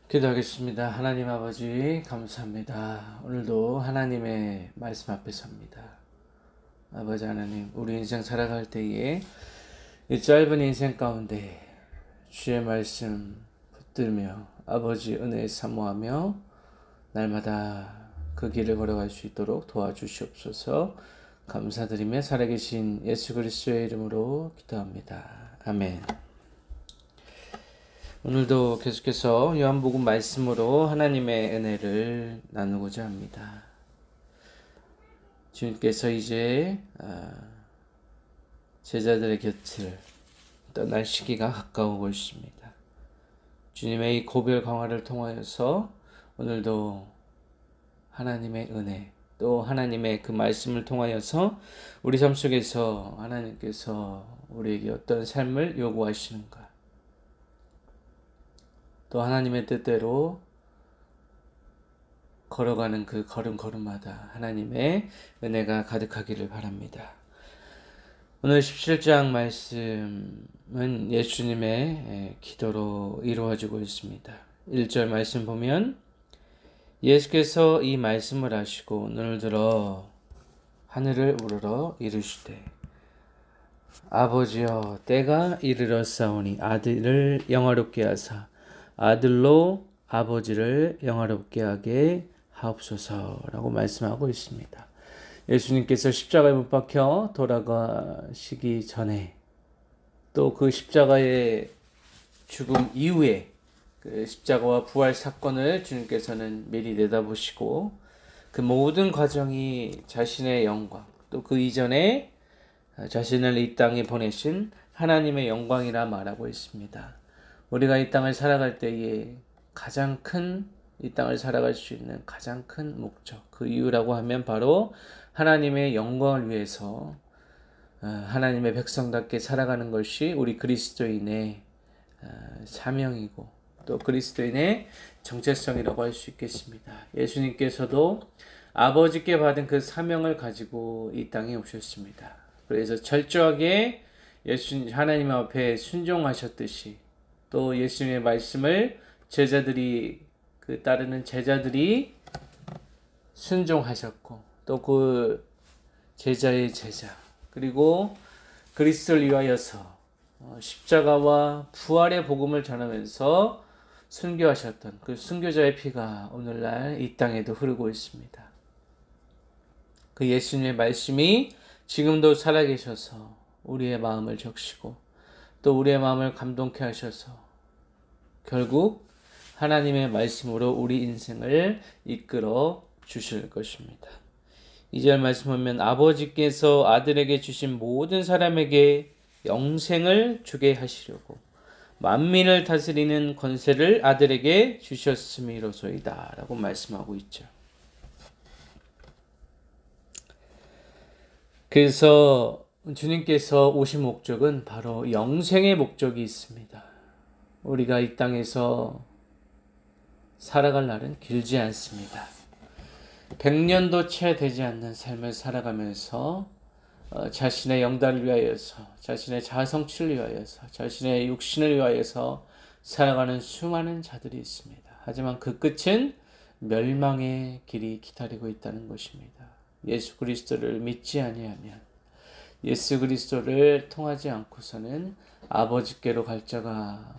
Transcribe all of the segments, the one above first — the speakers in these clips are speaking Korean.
기도하겠습니다. 하나님 아버지 감사합니다. 오늘도 하나님의 말씀 앞에 섭니다. 아버지 하나님, 우리 인생 살아갈 때에 이 짧은 인생 가운데 주의 말씀 붙들며 아버지 은혜 사모하며 날마다 그 길을 걸어갈 수 있도록 도와주시옵소서. 감사드리며 살아계신 예수 그리스도의 이름으로 기도합니다. 아멘. 오늘도 계속해서 요한복음 말씀으로 하나님의 은혜를 나누고자 합니다. 주님께서 이제 제자들의 곁을 떠날 시기가 가까우고 있습니다. 주님의 이 고별 강화를 통하여서 오늘도 하나님의 은혜, 또 하나님의 그 말씀을 통하여서 우리 삶 속에서 하나님께서 우리에게 어떤 삶을 요구하시는가, 또 하나님의 뜻대로 걸어가는 그 걸음걸음마다 하나님의 은혜가 가득하기를 바랍니다. 오늘 17장 말씀은 예수님의 기도로 이루어지고 있습니다. 1절 말씀 보면 예수께서 이 말씀을 하시고 눈을 들어 하늘을 우러러 이르시되 아버지여 때가 이르렀사오니 아들을 영화롭게 하사 아들로 아버지를 영화롭게 하게 하옵소서라고 말씀하고 있습니다. 예수님께서 십자가에 못 박혀 돌아가시기 전에 또 그 십자가의 죽음 이후에 그 십자가와 부활 사건을 주님께서는 미리 내다보시고 그 모든 과정이 자신의 영광, 또 그 이전에 자신을 이 땅에 보내신 하나님의 영광이라 말하고 있습니다. 우리가 이 땅을 살아갈 때에 가장 큰, 이 땅을 살아갈 수 있는 가장 큰 목적, 그 이유라고 하면 바로 하나님의 영광을 위해서 하나님의 백성답게 살아가는 것이 우리 그리스도인의 사명이고 또 그리스도인의 정체성이라고 할 수 있겠습니다. 예수님께서도 아버지께 받은 그 사명을 가지고 이 땅에 오셨습니다. 그래서 철저하게 하나님 앞에 순종하셨듯이 또 예수님의 말씀을 따르는 제자들이 순종하셨고 또 그 제자의 제자 그리고 그리스도를 위하여서 십자가와 부활의 복음을 전하면서 순교하셨던 그 순교자의 피가 오늘날 이 땅에도 흐르고 있습니다. 그 예수님의 말씀이 지금도 살아계셔서 우리의 마음을 적시고 또 우리의 마음을 감동케 하셔서 결국 하나님의 말씀으로 우리 인생을 이끌어 주실 것입니다. 2절 말씀 보면 아버지께서 아들에게 주신 모든 사람에게 영생을 주게 하시려고 만민을 다스리는 권세를 아들에게 주셨음이로소이다 라고 말씀하고 있죠. 그래서 주님께서 오신 목적은 바로 영생의 목적이 있습니다. 우리가 이 땅에서 살아갈 날은 길지 않습니다. 100년도 채 되지 않는 삶을 살아가면서 자신의 영달을 위하여서, 자신의 자아성취를 위하여서, 자신의 육신을 위하여서 살아가는 수많은 자들이 있습니다. 하지만 그 끝은 멸망의 길이 기다리고 있다는 것입니다. 예수 그리스도를 믿지 아니하면, 예수 그리스도를 통하지 않고서는 아버지께로 갈 자가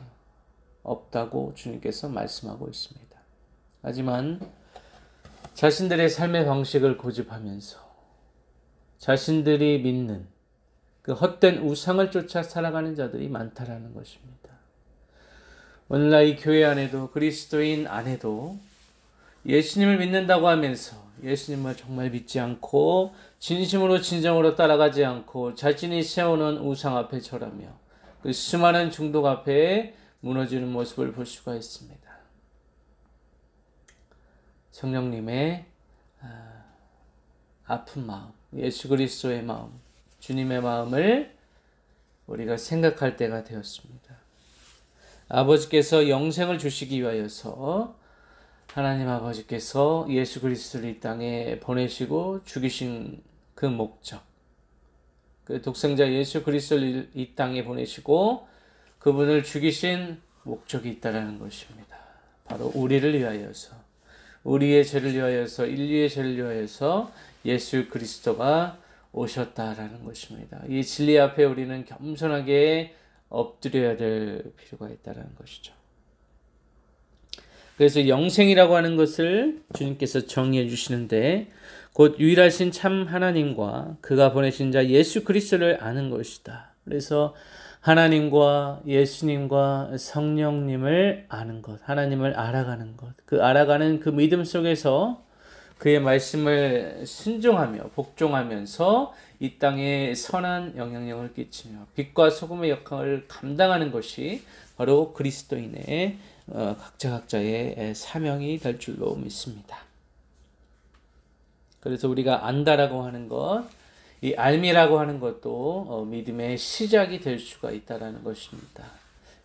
없다고 주님께서 말씀하고 있습니다. 하지만 자신들의 삶의 방식을 고집하면서 자신들이 믿는 그 헛된 우상을 쫓아 살아가는 자들이 많다라는 것입니다. 오늘날 이 교회 안에도 그리스도인 안에도 예수님을 믿는다고 하면서 예수님을 정말 믿지 않고 진심으로 진정으로 따라가지 않고 자신이 세우는 우상 앞에 절하며 그 수많은 중독 앞에 무너지는 모습을 볼 수가 있습니다. 성령님의 아픈 마음, 예수 그리스도의 마음, 주님의 마음을 우리가 생각할 때가 되었습니다. 아버지께서 영생을 주시기 위하여서 하나님 아버지께서 예수 그리스도를 이 땅에 보내시고 죽이신 그 목적, 그 독생자 예수 그리스도를 이 땅에 보내시고 그분을 죽이신 목적이 있다라는 것입니다. 바로 우리를 위하여서, 우리의 죄를 위하여서, 인류의 죄를 위하여서 예수 그리스도가 오셨다라는 것입니다. 이 진리 앞에 우리는 겸손하게 엎드려야 될 필요가 있다는 것이죠. 그래서 영생이라고 하는 것을 주님께서 정의해 주시는데, 곧 유일하신 참 하나님과 그가 보내신 자 예수 그리스도를 아는 것이다. 그래서 하나님과 예수님과 성령님을 아는 것, 하나님을 알아가는 것, 그 알아가는 그 믿음 속에서 그의 말씀을 순종하며 복종하면서 이 땅에 선한 영향력을 끼치며 빛과 소금의 역할을 감당하는 것이 바로 그리스도인의 각자의 사명이 될 줄로 믿습니다. 그래서 우리가 안다라고 하는 것, 이 알미라고 하는 것도 믿음의 시작이 될 수가 있다라는 것입니다.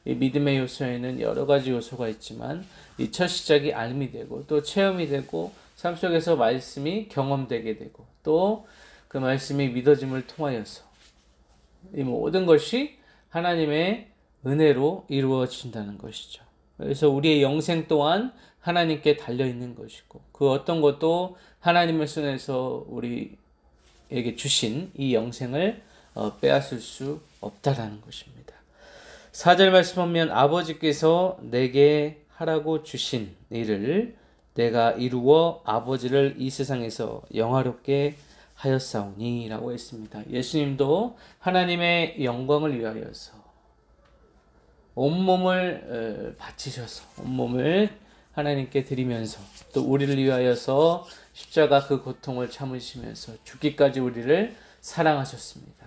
이 믿음의 요소에는 여러 가지 요소가 있지만 이 첫 시작이 알미 되고 또 체험이 되고 삶 속에서 말씀이 경험되게 되고 또 그 말씀이 믿어짐을 통하여서 이 모든 것이 하나님의 은혜로 이루어진다는 것이죠. 그래서 우리의 영생 또한 하나님께 달려있는 것이고 그 어떤 것도 하나님의 손에서 우리에게 주신 이 영생을 빼앗을 수 없다라는 것입니다. 4절 말씀 보면 아버지께서 내게 하라고 주신 일을 내가 이루어 아버지를 이 세상에서 영화롭게 하였사오니 라고 했습니다. 예수님도 하나님의 영광을 위하여서 온몸을 바치셔서 온몸을 하나님께 드리면서 또 우리를 위하여서 십자가 그 고통을 참으시면서 죽기까지 우리를 사랑하셨습니다.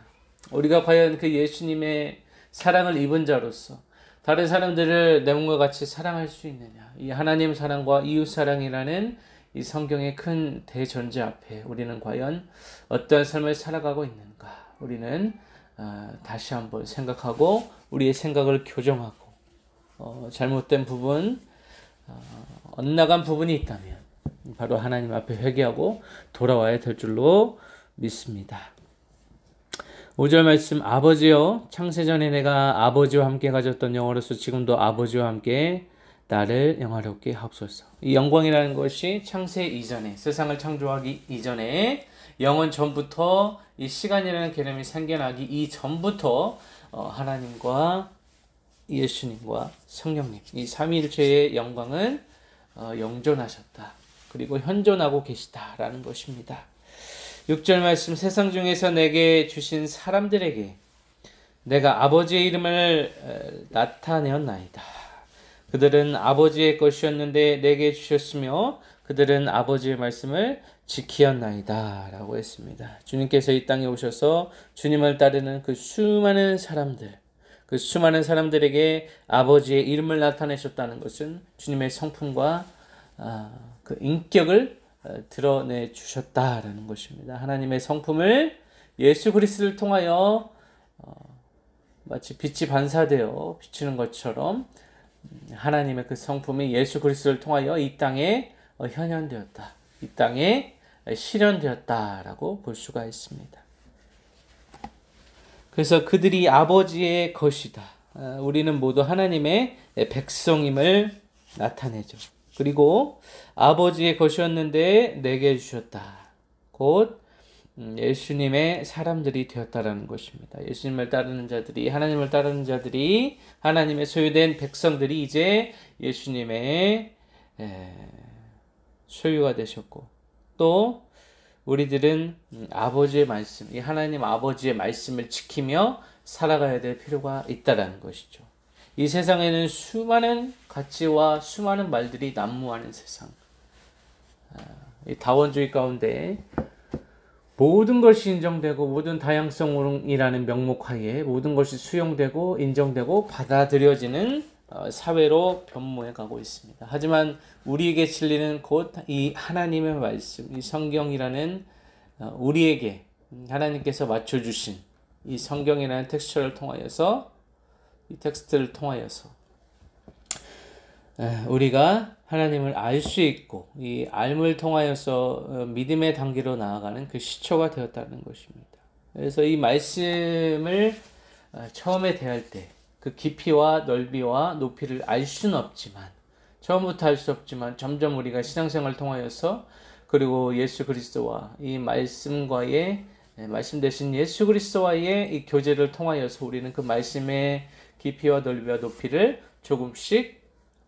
우리가 과연 그 예수님의 사랑을 입은 자로서 다른 사람들을 내 몸과 같이 사랑할 수 있느냐? 이 하나님 사랑과 이웃 사랑이라는 이 성경의 큰 대전제 앞에 우리는 과연 어떠한 삶을 살아가고 있는가? 우리는 다시 한번 생각하고 우리의 생각을 교정하고 잘못된 부분, 엇나간 부분이 있다면 바로 하나님 앞에 회개하고 돌아와야 될 줄로 믿습니다. 5절 말씀, 아버지여 창세전에 내가 아버지와 함께 가졌던 영화로서 지금도 아버지와 함께 나를 영화롭게 하옵소서. 이 영광이라는 것이 창세 이전에, 세상을 창조하기 이전에 영원 전부터 이 시간이라는 개념이 생겨나기 이전부터 하나님과 예수님과 성령님 이 삼위일체의 영광은 영존하셨다. 그리고 현존하고 계시다라는 것입니다. 6절 말씀, 세상 중에서 내게 주신 사람들에게 내가 아버지의 이름을 나타내었나이다. 그들은 아버지의 것이었는데 내게 주셨으며 그들은 아버지의 말씀을 지키었나이다 라고 했습니다. 주님께서 이 땅에 오셔서 주님을 따르는 그 수많은 사람들, 그 수많은 사람들에게 아버지의 이름을 나타내셨다는 것은 주님의 성품과 그 인격을 드러내 주셨다라는 것입니다. 하나님의 성품을 예수 그리스도를 통하여 마치 빛이 반사되어 비추는 것처럼 하나님의 그 성품이 예수 그리스도를 통하여 이 땅에 현현되었다. 이 땅에 실현되었다라고 볼 수가 있습니다. 그래서 그들이 아버지의 것이다. 우리는 모두 하나님의 백성임을 나타내죠. 그리고 아버지의 것이었는데 내게 주셨다. 곧 예수님의 사람들이 되었다라는 것입니다. 예수님을 따르는 자들이, 하나님을 따르는 자들이, 하나님의 소유된 백성들이 이제 예수님의 소유가 되셨고, 또 우리들은 아버지의 말씀, 이 하나님 아버지의 말씀을 지키며 살아가야 될 필요가 있다라는 것이죠. 이 세상에는 수많은 가치와 수많은 말들이 난무하는 세상. 이 다원주의 가운데 모든 것이 인정되고 모든 다양성이라는 명목하에 모든 것이 수용되고 인정되고 받아들여지는 사회로 변모해 가고 있습니다. 하지만 우리에게 진리는 곧 이 하나님의 말씀, 이 성경이라는 우리에게 하나님께서 맞춰주신 이 성경이라는 텍스트를 통하여서 우리가 하나님을 알 수 있고 이 알물 통하여서 믿음의 단계로 나아가는 그 시초가 되었다는 것입니다. 그래서 이 말씀을 처음에 대할 때 그 깊이와 넓이와 높이를 알 수는 없지만 처음부터 할 수 없지만 점점 우리가 신앙생활을 통하여서 그리고 예수 그리스도와 이 말씀과의 말씀 대신 예수 그리스도와의 이 교제를 통하여서 우리는 그 말씀의 깊이와 넓이와 높이를 조금씩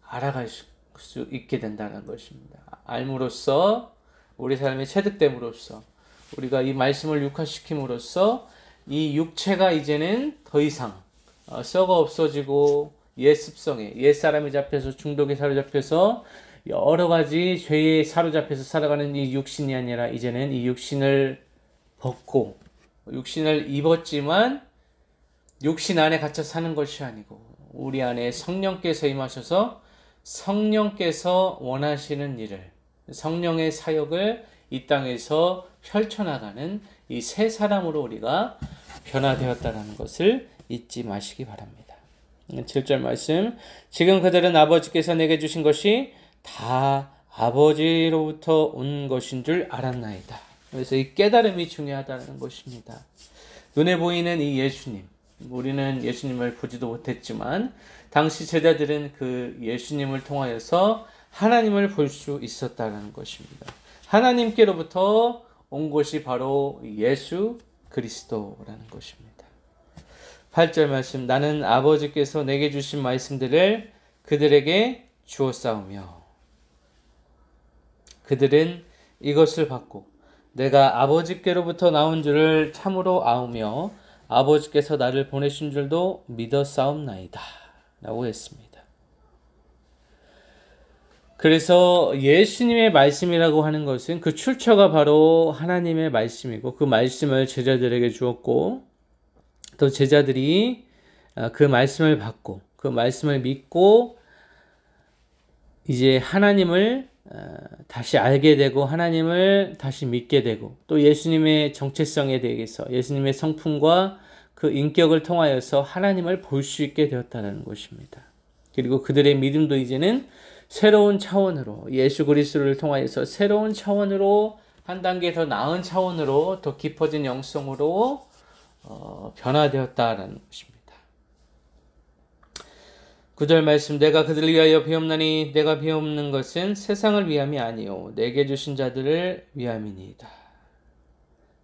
알아갈 수 있게 된다는 것입니다. 알므로써 우리 삶이 체득됨으로써 우리가 이 말씀을 육화시킴으로써 이 육체가 이제는 더 이상 썩어 없어지고 옛 습성에 옛 사람이 잡혀서 중독에 사로잡혀서 여러 가지 죄에 사로잡혀서 살아가는 이 육신이 아니라 이제는 이 육신을 벗고 육신을 입었지만 육신 안에 갇혀 사는 것이 아니고 우리 안에 성령께서 임하셔서 성령께서 원하시는 일을 성령의 사역을 이 땅에서 펼쳐나가는 이 새 사람으로 우리가 변화되었다는 것을 잊지 마시기 바랍니다. 7절 말씀 지금 그들은 아버지께서 내게 주신 것이 다 아버지로부터 온 것인 줄 알았나이다. 그래서 이 깨달음이 중요하다는 것입니다. 눈에 보이는 이 예수님 우리는 예수님을 보지도 못했지만 당시 제자들은 그 예수님을 통하여서 하나님을 볼 수 있었다는 것입니다. 하나님께로부터 온 것이 바로 예수 그리스도라는 것입니다. 8절 말씀 나는 아버지께서 내게 주신 말씀들을 그들에게 주었사오며 그들은 이것을 받고 내가 아버지께로부터 나온 줄을 참으로 아우며 아버지께서 나를 보내신 줄도 믿었사옵나이다 라고 했습니다. 그래서 예수님의 말씀이라고 하는 것은 그 출처가 바로 하나님의 말씀이고 그 말씀을 제자들에게 주었고 또 제자들이 그 말씀을 받고 그 말씀을 믿고 이제 하나님을 다시 알게 되고 하나님을 다시 믿게 되고 또 예수님의 정체성에 대해서 예수님의 성품과 그 인격을 통하여서 하나님을 볼 수 있게 되었다는 것입니다. 그리고 그들의 믿음도 이제는 새로운 차원으로 예수 그리스도를 통하여서 새로운 차원으로 한 단계 더 나은 차원으로 더 깊어진 영성으로 변화되었다는 것입니다. 9절 말씀 내가 그들을 위하여 비옵나니 내가 비옵는 것은 세상을 위함이 아니요 내게 주신 자들을 위함이니이다.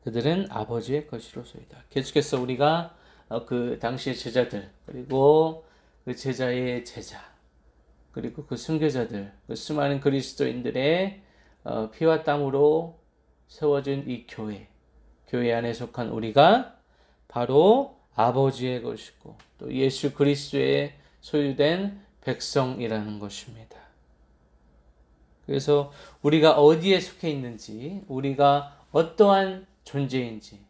그들은 아버지의 것이로소이다. 계속해서 우리가 그 당시의 제자들 그리고 그 제자의 제자 그리고 그 순교자들 그 수많은 그리스도인들의 피와 땀으로 세워진 이 교회 안에 속한 우리가 바로 아버지의 것이고 또 예수 그리스도의 소유된 백성이라는 것입니다. 그래서 우리가 어디에 속해 있는지 우리가 어떠한 존재인지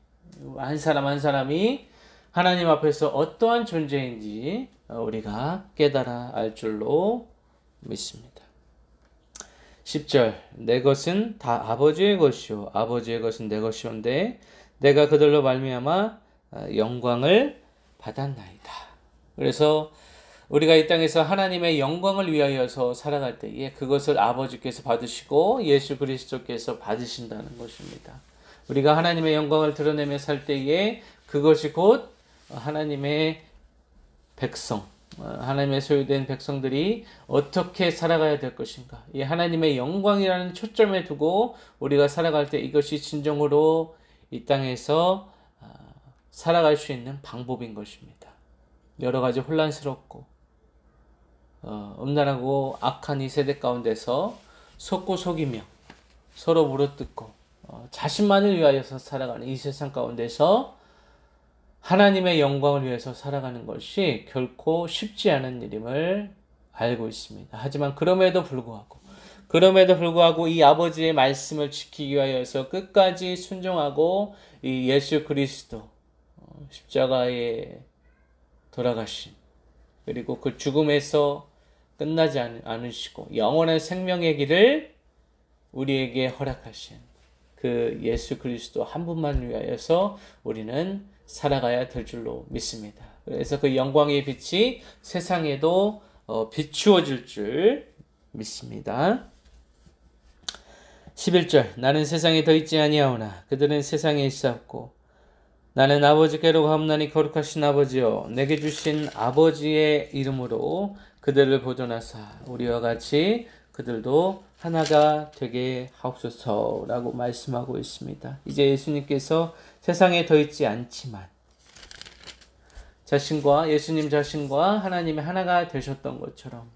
한 사람 한 사람이 하나님 앞에서 어떠한 존재인지 우리가 깨달아 알 줄로 믿습니다. 10절 내 것은 다 아버지의 것이요 아버지의 것은 내 것이온데 내가 그들로 말미암아 영광을 받았나이다. 그래서 우리가 이 땅에서 하나님의 영광을 위하여서 살아갈 때에 그것을 아버지께서 받으시고 예수 그리스도께서 받으신다는 것입니다. 우리가 하나님의 영광을 드러내며 살 때에 그것이 곧 하나님의 백성 하나님의 소유된 백성들이 어떻게 살아가야 될 것인가 이 하나님의 영광이라는 초점에 두고 우리가 살아갈 때 이것이 진정으로 이 땅에서 살아갈 수 있는 방법인 것입니다. 여러 가지 혼란스럽고 음란하고 악한 이 세대 가운데서 속고 속이며 서로 물어뜯고 자신만을 위하여서 살아가는 이 세상 가운데서 하나님의 영광을 위해서 살아가는 것이 결코 쉽지 않은 일임을 알고 있습니다. 하지만 그럼에도 불구하고 이 아버지의 말씀을 지키기 위하여서 끝까지 순종하고 이 예수 그리스도 십자가에 돌아가신 그리고 그 죽음에서 끝나지 않으시고 영원한 생명의 길을 우리에게 허락하신 그 예수 그리스도 한 분만 위하여서 우리는 살아가야 될 줄로 믿습니다. 그래서 그 영광의 빛이 세상에도 비추어질 줄 믿습니다. 11절 나는 세상에 더 있지 아니하오나 그들은 세상에 있사옵고 나는 아버지께로 가옵나니 거룩하신 아버지여 내게 주신 아버지의 이름으로 그들을 보존하사 우리와 같이 그들도 하나가 되게 하옵소서라고 말씀하고 있습니다. 이제 예수님께서 세상에 더 있지 않지만 예수님 자신과 하나님의 하나가 되셨던 것처럼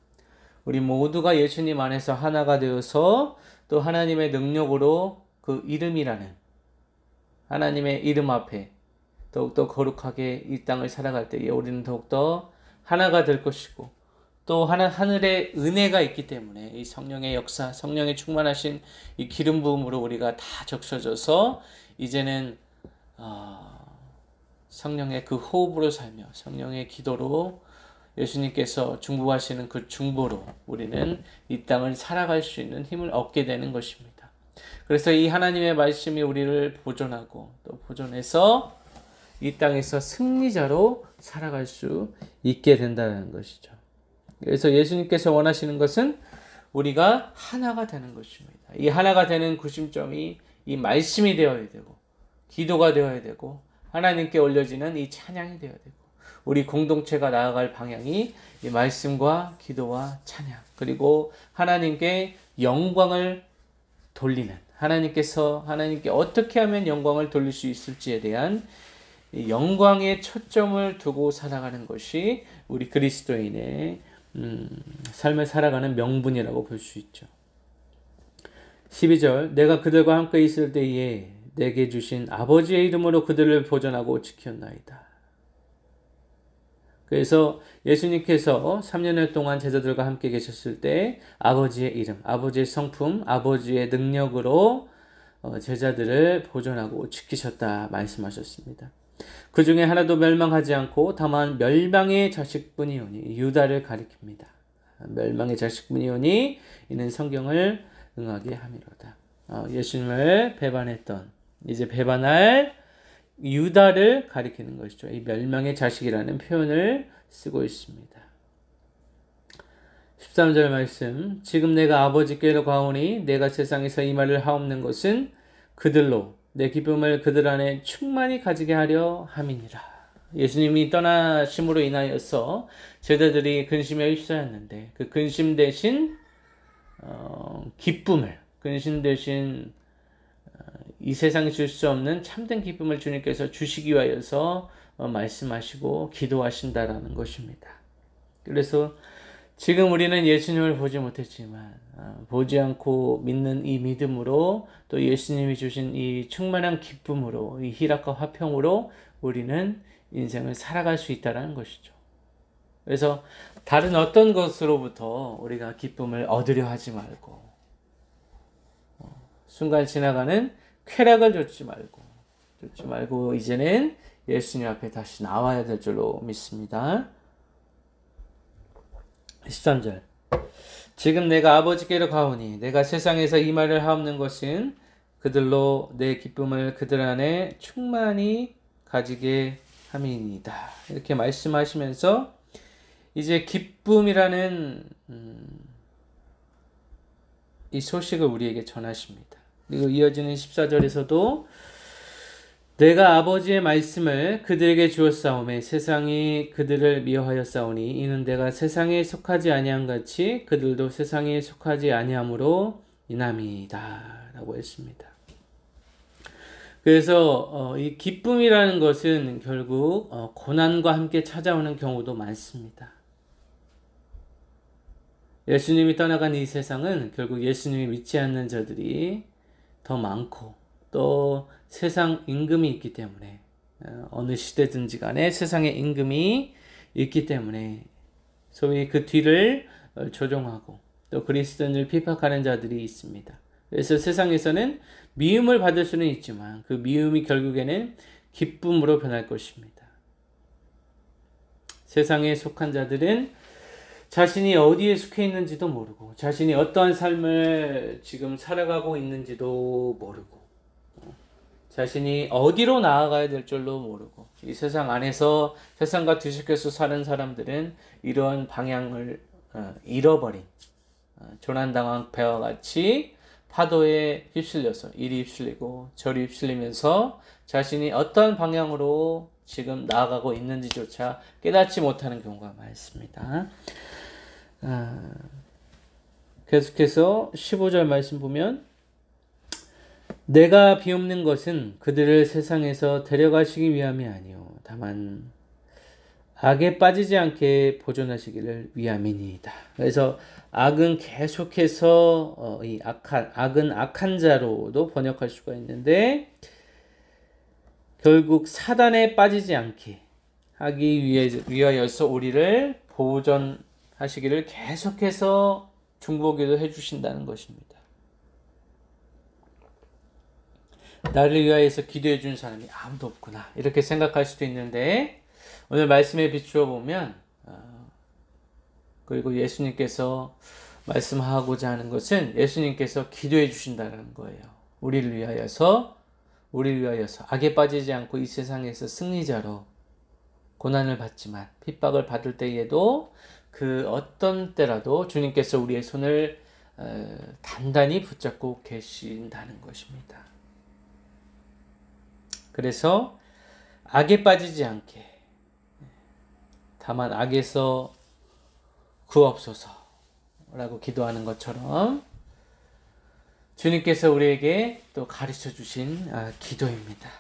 우리 모두가 예수님 안에서 하나가 되어서 또 하나님의 능력으로 그 이름이라는 하나님의 이름 앞에 더욱더 거룩하게 이 땅을 살아갈 때에 우리는 더욱더 하나가 될 것이고 또 하늘의 은혜가 있기 때문에 이 성령의 역사, 성령의 충만하신 이 기름 부음으로 우리가 다 적셔져서 이제는 성령의 그 호흡으로 살며 성령의 기도로 예수님께서 중보하시는 그 중보로 우리는 이 땅을 살아갈 수 있는 힘을 얻게 되는 것입니다. 그래서 이 하나님의 말씀이 우리를 보존하고 또 보존해서 이 땅에서 승리자로 살아갈 수 있게 된다는 것이죠. 그래서 예수님께서 원하시는 것은 우리가 하나가 되는 것입니다. 이 하나가 되는 구심점이 이 말씀이 되어야 되고 기도가 되어야 되고 하나님께 올려지는 이 찬양이 되어야 되고 우리 공동체가 나아갈 방향이 이 말씀과 기도와 찬양 그리고 하나님께 영광을 돌리는 하나님께 어떻게 하면 영광을 돌릴 수 있을지에 대한 영광의 초점을 두고 살아가는 것이 우리 그리스도인의 삶을 살아가는 명분이라고 볼 수 있죠. 12절 내가 그들과 함께 있을 때에 내게 주신 아버지의 이름으로 그들을 보존하고 지켰나이다. 그래서 예수님께서 3년여 동안 제자들과 함께 계셨을 때 아버지의 이름, 아버지의 성품, 아버지의 능력으로 제자들을 보존하고 지키셨다 말씀하셨습니다. 그 중에 하나도 멸망하지 않고 다만 멸망의 자식뿐이오니 유다를 가리킵니다. 멸망의 자식뿐이오니 이는 성경을 응하게 함이로다. 예수님을 배반했던 이제 배반할 유다를 가리키는 것이죠. 이 멸망의 자식이라는 표현을 쓰고 있습니다. 13절 말씀 지금 내가 아버지께로 가오니 내가 세상에서 이 말을 하옵는 것은 그들로 내 기쁨을 그들 안에 충만히 가지게 하려 함이니라. 예수님이 떠나심으로 인하여서 제자들이 근심에 휩싸였는데 그 근심 대신 기쁨을 근심 대신 이 세상에 줄 수 없는 참된 기쁨을 주님께서 주시기 위하여서 말씀하시고 기도하신다라는 것입니다. 그래서 지금 우리는 예수님을 보지 못했지만 보지 않고 믿는 이 믿음으로 또 예수님이 주신 이 충만한 기쁨으로 이 희락과 화평으로 우리는 인생을 살아갈 수 있다는 것이죠. 그래서 다른 어떤 것으로부터 우리가 기쁨을 얻으려 하지 말고 순간 지나가는 쾌락을 쫓지 말고 이제는 예수님 앞에 다시 나와야 될 줄로 믿습니다. 13절 지금 내가 아버지께로 가오니 내가 세상에서 이 말을 하옵는 것은 그들로 내 기쁨을 그들 안에 충만히 가지게 함이니이다. 이렇게 말씀하시면서 이제 기쁨이라는 이 소식을 우리에게 전하십니다. 그리고 이어지는 14절에서도 내가 아버지의 말씀을 그들에게 주었사오매 세상이 그들을 미워하였사오니 이는 내가 세상에 속하지 아니한 같이 그들도 세상에 속하지 아니함으로 인함이다 라고 했습니다. 그래서 이 기쁨이라는 것은 결국 고난과 함께 찾아오는 경우도 많습니다. 예수님이 떠나간 이 세상은 결국 예수님이 믿지 않는 자들이 더 많고 또 세상 임금이 있기 때문에 어느 시대든지 간에 세상의 임금이 있기 때문에 소위 그 뒤를 조종하고 또 그리스도인을 핍박하는 자들이 있습니다. 그래서 세상에서는 미움을 받을 수는 있지만 그 미움이 결국에는 기쁨으로 변할 것입니다. 세상에 속한 자들은 자신이 어디에 속해 있는지도 모르고 자신이 어떠한 삶을 지금 살아가고 있는지도 모르고 자신이 어디로 나아가야 될 줄도 모르고 이 세상 안에서 세상과 뒤섞여서 사는 사람들은 이러한 방향을 잃어버린 조난당한 배와 같이 파도에 휩쓸려서 이리 휩쓸리고 저리 휩쓸리면서 자신이 어떤 방향으로 지금 나아가고 있는지조차 깨닫지 못하는 경우가 많습니다. 계속해서 15절 말씀 보면 내가 비옵는 것은 그들을 세상에서 데려가시기 위함이 아니요 다만 악에 빠지지 않게 보존하시기를 위함이니이다. 그래서 악은 계속해서 이 악은 악한 자로도 번역할 수가 있는데 결국 사단에 빠지지 않게 하기 위하여서 우리를 보존하시기를 계속해서 중보기도 해주신다는 것입니다. 나를 위하여서 기도해 준 사람이 아무도 없구나 이렇게 생각할 수도 있는데 오늘 말씀에 비추어 보면 그리고 예수님께서 말씀하고자 하는 것은 예수님께서 기도해 주신다는 거예요. 우리를 위하여서 악에 빠지지 않고 이 세상에서 승리자로 고난을 받지만 핍박을 받을 때에도 그 어떤 때라도 주님께서 우리의 손을 단단히 붙잡고 계신다는 것입니다. 그래서 악에 빠지지 않게 다만 악에서 구하옵소서라고 기도하는 것처럼 주님께서 우리에게 또 가르쳐 주신 기도입니다.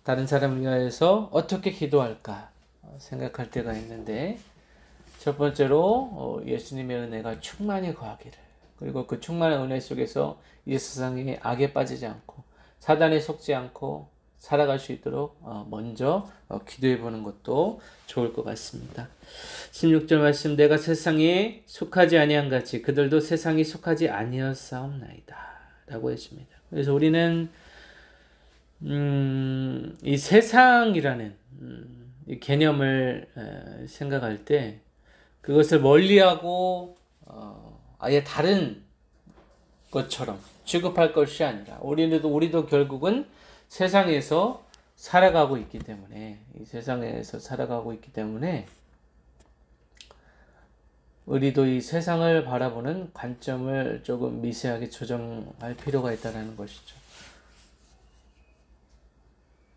다른 사람을 위하여서 어떻게 기도할까 생각할 때가 있는데 첫 번째로 예수님의 은혜가 충만히 거하기를 그리고 그 충만한 은혜 속에서 이 세상에 악에 빠지지 않고 사단에 속지 않고 살아갈 수 있도록 먼저 기도해 보는 것도 좋을 것 같습니다. 16절 말씀 내가 세상에 속하지 아니한 같이 그들도 세상에 속하지 아니하사옵나이다 라고 했습니다. 그래서 우리는 이 세상이라는 이 개념을 생각할 때 그것을 멀리하고 아예 다른 것처럼 취급할 것이 아니라 우리도 결국은 세상에서 살아가고 있기 때문에 우리도 이 세상을 바라보는 관점을 조금 미세하게 조정할 필요가 있다는 것이죠.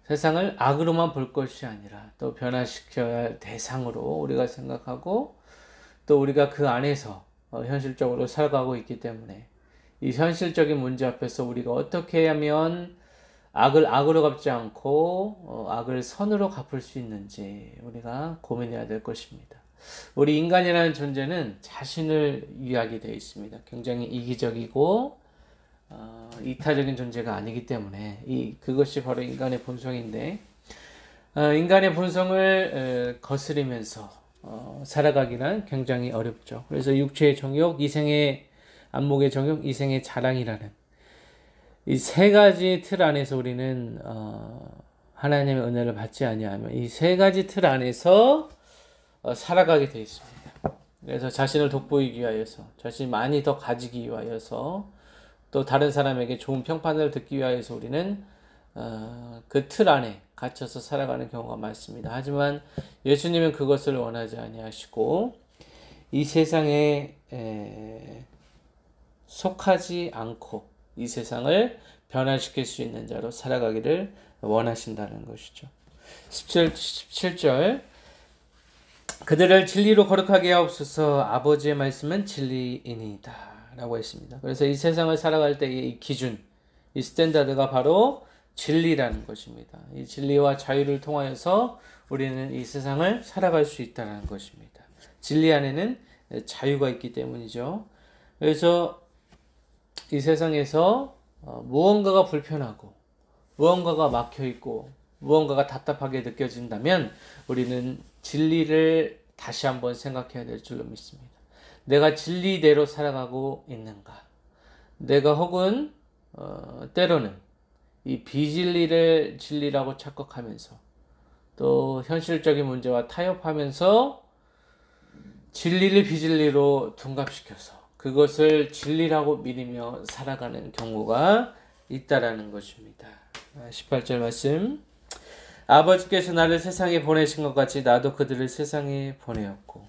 세상을 악으로만 볼 것이 아니라 또 변화시켜야 할 대상으로 우리가 생각하고 또 우리가 그 안에서 현실적으로 살아가고 있기 때문에 이 현실적인 문제 앞에서 우리가 어떻게 하면 악을 악으로 갚지 않고 악을 선으로 갚을 수 있는지 우리가 고민해야 될 것입니다. 우리 인간이라는 존재는 자신을 위하게 되어 있습니다. 굉장히 이기적이고 이타적인 존재가 아니기 때문에 그것이 바로 인간의 본성인데 인간의 본성을 거스리면서 살아가기는 굉장히 어렵죠. 그래서 육체의 정욕, 안목의 정욕, 이생의 자랑이라는 이 세 가지 틀 안에서 우리는 하나님의 은혜를 받지 아니하면 이 세 가지 틀 안에서 살아가게 되어 있습니다. 그래서 자신을 돋보이기 위하여서 자신이 많이 더 가지기 위하여서 또 다른 사람에게 좋은 평판을 듣기 위하여서 우리는 그 틀 안에 갇혀서 살아가는 경우가 많습니다. 하지만 예수님은 그것을 원하지 아니하시고 이 세상에 속하지 않고 이 세상을 변화시킬 수 있는 자로 살아가기를 원하신다는 것이죠. 17절 그들을 진리로 거룩하게 하옵소서 아버지의 말씀은 진리이니이다 라고 했습니다. 그래서 이 세상을 살아갈 때의 이 기준, 이 스탠다드가 바로 진리라는 것입니다. 이 진리와 자유를 통하여서 우리는 이 세상을 살아갈 수 있다는 것입니다. 진리 안에는 자유가 있기 때문이죠. 그래서 이 세상에서 무언가가 불편하고 무언가가 막혀있고 무언가가 답답하게 느껴진다면 우리는 진리를 다시 한번 생각해야 될 줄로 믿습니다. 내가 진리대로 살아가고 있는가? 내가 혹은 때로는 이 비진리를 진리라고 착각하면서 또 현실적인 문제와 타협하면서 진리를 비진리로 둔갑시켜서 그것을 진리라고 믿으며 살아가는 경우가 있다라는 것입니다. 18절 말씀 아버지께서 나를 세상에 보내신 것 같이 나도 그들을 세상에 보내었고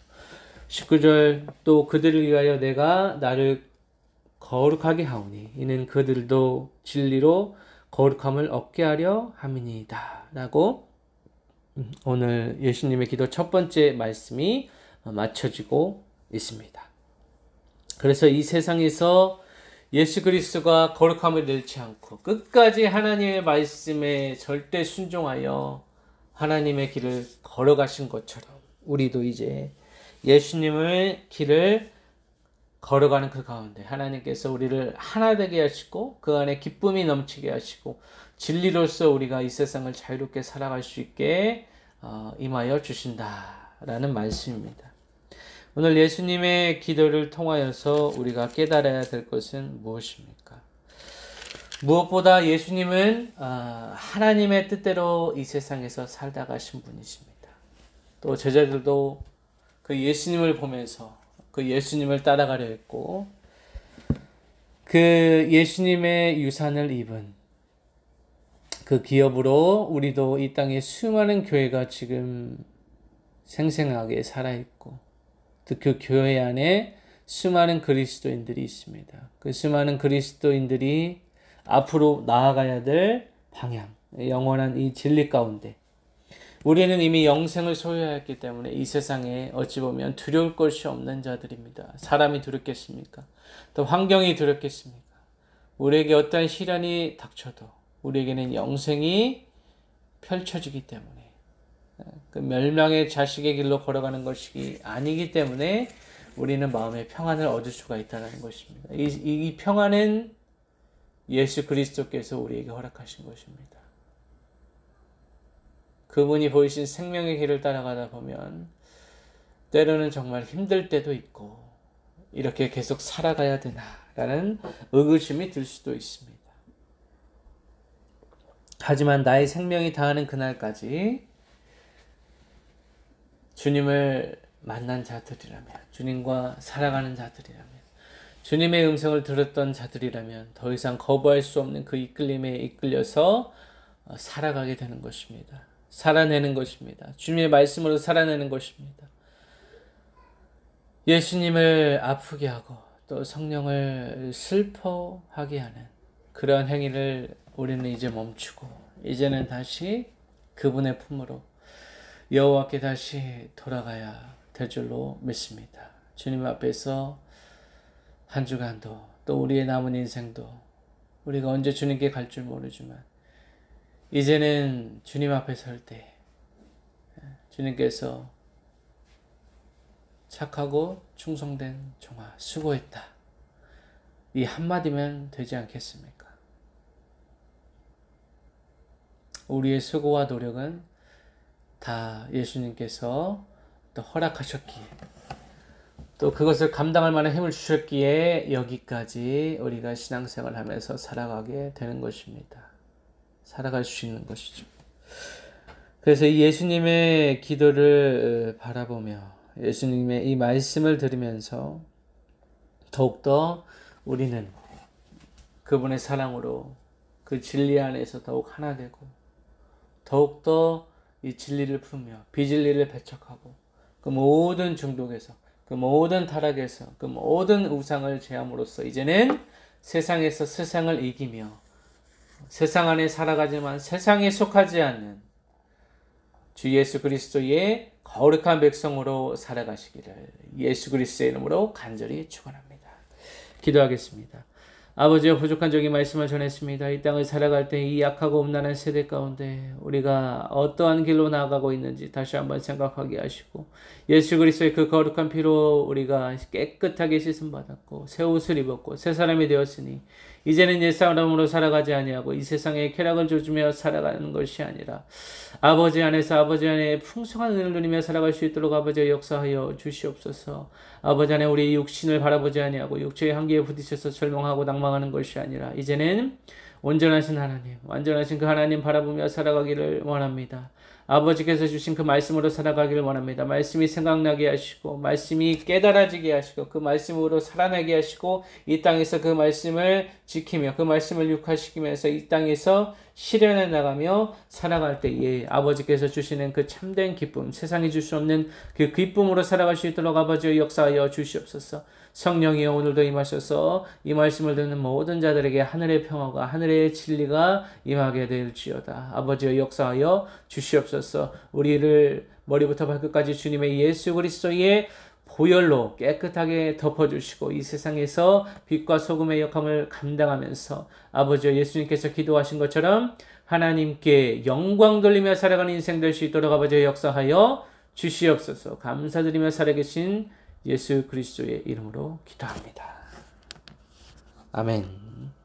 19절 또 그들을 위하여 내가 나를 거룩하게 하오니 이는 그들도 진리로 거룩함을 얻게 하려 함이니이다 라고 오늘 예수님의 기도 첫 번째 말씀이 맞춰지고 있습니다. 그래서 이 세상에서 예수 그리스도가 거룩함을 잃지 않고 끝까지 하나님의 말씀에 절대 순종하여 하나님의 길을 걸어가신 것처럼 우리도 이제 예수님의 길을 걸어가는 그 가운데 하나님께서 우리를 하나 되게 하시고 그 안에 기쁨이 넘치게 하시고 진리로서 우리가 이 세상을 자유롭게 살아갈 수 있게 임하여 주신다라는 말씀입니다. 오늘 예수님의 기도를 통하여서 우리가 깨달아야 될 것은 무엇입니까? 무엇보다 예수님은 하나님의 뜻대로 이 세상에서 살다 가신 분이십니다. 또 제자들도 그 예수님을 보면서 그 예수님을 따라가려 했고 그 예수님의 유산을 입은 그 기업으로 우리도 이 땅에 수많은 교회가 지금 생생하게 살아있고 또 그 교회 안에 수많은 그리스도인들이 있습니다. 그 수많은 그리스도인들이 앞으로 나아가야 될 방향, 영원한 이 진리 가운데 우리는 이미 영생을 소유하였기 때문에 이 세상에 어찌 보면 두려울 것이 없는 자들입니다. 사람이 두렵겠습니까? 또 환경이 두렵겠습니까? 우리에게 어떠한 시련이 닥쳐도 우리에게는 영생이 펼쳐지기 때문에 그 멸망의 자식의 길로 걸어가는 것이 아니기 때문에 우리는 마음의 평안을 얻을 수가 있다는 것입니다. 이 평안은 예수 그리스도께서 우리에게 허락하신 것입니다. 그분이 보이신 생명의 길을 따라가다 보면 때로는 정말 힘들 때도 있고 이렇게 계속 살아가야 되나라는 의구심이 들 수도 있습니다. 하지만 나의 생명이 다하는 그날까지 주님을 만난 자들이라면, 주님과 살아가는 자들이라면, 주님의 음성을 들었던 자들이라면 더 이상 거부할 수 없는 그 이끌림에 이끌려서 살아가게 되는 것입니다. 살아내는 것입니다. 주님의 말씀으로 살아내는 것입니다. 예수님을 아프게 하고 또 성령을 슬퍼하게 하는 그러한 행위를 우리는 이제 멈추고 이제는 다시 그분의 품으로 여호와께 다시 돌아가야 될 줄로 믿습니다. 주님 앞에서 한 주간도 또 우리의 남은 인생도 우리가 언제 주님께 갈 줄 모르지만 이제는 주님 앞에 설 때 주님께서 착하고 충성된 종아 수고했다. 이 한마디면 되지 않겠습니까? 우리의 수고와 노력은 다 예수님께서 또 허락하셨기에 또 그것을 감당할 만한 힘을 주셨기에 여기까지 우리가 신앙생활을 하면서 살아가게 되는 것입니다. 살아갈 수 있는 것이죠. 그래서 이 예수님의 기도를 바라보며 예수님의 이 말씀을 들으면서 더욱더 우리는 그분의 사랑으로 그 진리 안에서 더욱 하나 되고 더욱더 이 진리를 품으며 비진리를 배척하고 그 모든 중독에서 그 모든 타락에서 그 모든 우상을 제함으로써 이제는 세상에서 세상을 이기며 세상 안에 살아가지만 세상에 속하지 않는 주 예수 그리스도의 거룩한 백성으로 살아가시기를 예수 그리스도의 이름으로 간절히 축원합니다. 기도하겠습니다. 아버지의 부족한 적이 말씀을 전했습니다. 이 땅을 살아갈 때 이 약하고 음란한 세대 가운데 우리가 어떠한 길로 나아가고 있는지 다시 한번 생각하게 하시고 예수 그리스도의 그 거룩한 피로 우리가 깨끗하게 씻음 받았고 새 옷을 입었고 새 사람이 되었으니 이제는 옛 사람으로 살아가지 아니하고 이 세상에 쾌락을 조주며 살아가는 것이 아니라 아버지 안에서 아버지 안에 풍성한 은혜를 누리며 살아갈 수 있도록 아버지의 역사하여 주시옵소서. 아버지 안에 우리 육신을 바라보지 아니하고 육체의 한계에 부딪혀서 절망하고 낭망하는 것이 아니라 이제는 온전하신 하나님, 완전하신 그 하나님 바라보며 살아가기를 원합니다. 아버지께서 주신 그 말씀으로 살아가기를 원합니다. 말씀이 생각나게 하시고 말씀이 깨달아지게 하시고 그 말씀으로 살아나게 하시고 이 땅에서 그 말씀을 지키며 그 말씀을 육화시키면서 이 땅에서 실현해 나가며 살아갈 때에 아버지께서 주시는 그 참된 기쁨, 세상이 줄 수 없는 그 기쁨으로 살아갈 수 있도록 아버지의 역사하여 주시옵소서. 성령이여 오늘도 임하셔서 이 말씀을 듣는 모든 자들에게 하늘의 평화가 하늘의 진리가 임하게 될지어다. 아버지의 역사하여 주시옵소서. 우리를 머리부터 발끝까지 주님의 예수 그리스도의 보혈로 깨끗하게 덮어주시고 이 세상에서 빛과 소금의 역할을 감당하면서 아버지와 예수님께서 기도하신 것처럼 하나님께 영광 돌리며 살아가는 인생 될 수 있도록 아버지의 역사하여 주시옵소서. 감사드리며 살아계신 예수 그리스도의 이름으로 기도합니다. 아멘.